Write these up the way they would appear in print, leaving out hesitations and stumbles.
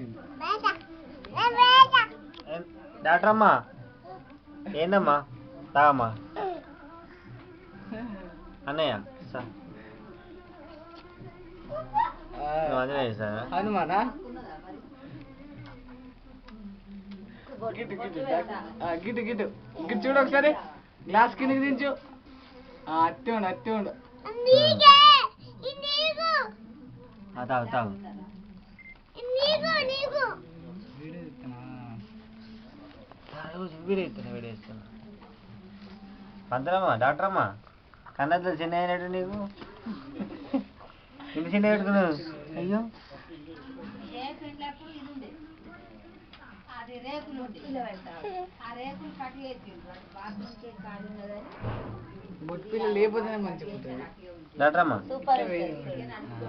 వచ్చింది. డాక్టర్ అమ్మా ఏందమ్మా తాగమ్మా అన్నయ్య సార్ ఆంజనేయ సార్ హనుమానా గిట్టు గిట్టు గిట్టు గిట్టు గిట్టు చూడు ఒకసారి గ్లాస్ కిందకి దించు అత్తే ఉండు తాగు తాగు వీడేస్తున్నా పంతరమ్మా డాక్టర్ అమ్మా కన్నద్దలు చిన్న అయినట్టు నీకు ఇంత చిన్న పెట్టుకున్నావు అయ్యో లేకపోతేనే మంచిగా ఉంటుంది డాక్టర్ అమ్మా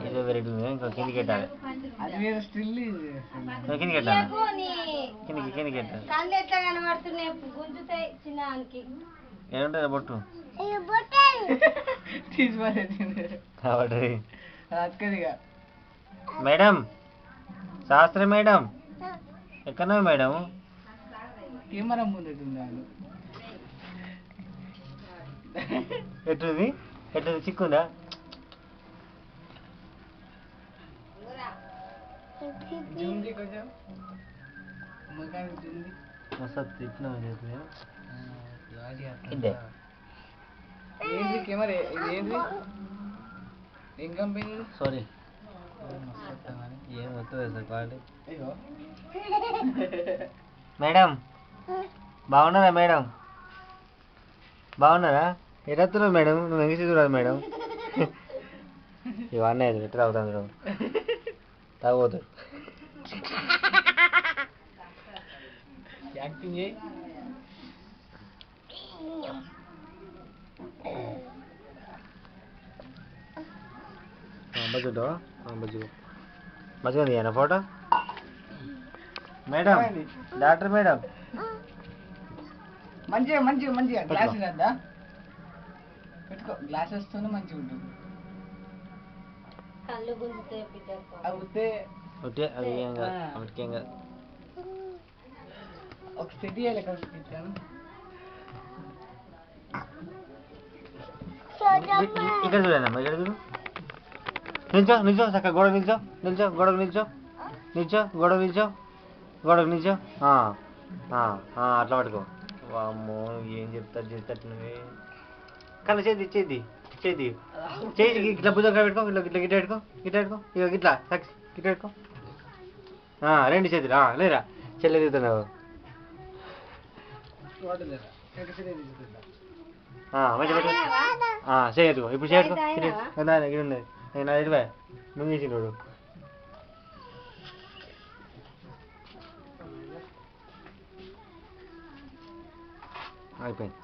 ఏదో వెరైటీ ఇంకా కిందికి పెట్టాలి అది మీరు స్టిల్ కిందికి పెట్టాలి కిందికి పెట్టాలి ఏముంటుంది బొట్టు కాబట్టి మేడం శాస్త్రి మేడం ఎక్కడో మేడం కెమెరా ముందు ఎట్టుంది చిక్కుందా కొంచెం తిప్పినా ఏంటి కెమెరా ఏంటి ఏం కంపెనీ సారీ ఏం వస్తుంది సార్ క్వాలిటీ మేడం బాగున్నారా మేడం బాగున్నారా ఎట్లా మేడం నువ్వు ఎంగేసి చూడాలి మేడం ఇవన్నీ ఎట్లా తాగుతాను తాగబోతాడు యాక్టింగ్ చేయి బజ్జుతో మంచిగా ఉంది అన్న ఫోటో మేడం డాక్టర్ మేడం మంచిగా గ్లాస్ కదా పెట్టుకో గ్లాసెస్తోనే మంచిగా ఉంటుంది అవుతే ఒక సెట్ చేయాలి ఇక్కడ చూడండి అమ్మా ఇక్కడ చూడు నిల్చో చక్కగా గొడవ నిల్చో గొడవ నిల్చో అట్లా పట్టుకో అమ్మో ఏం చెప్తారు చేస్తారు నువ్వే కన్నా చేతి ఇట్లా భుజం పెట్టుకో ఇట్లా గిట్ట పెట్టుకో ఇక గిట్లా గిట్ట పెట్టుకో రెండు చేతులు లేరా చెల్లె దిగుతున్నావు మంచిగా పెట్టు చేయట్టుకో ఇప్పుడు చేయట్టుకో ఇక్కడ ఉన్నది నేను అది ఇరవై ముందు చేసినోడు అయిపోయింది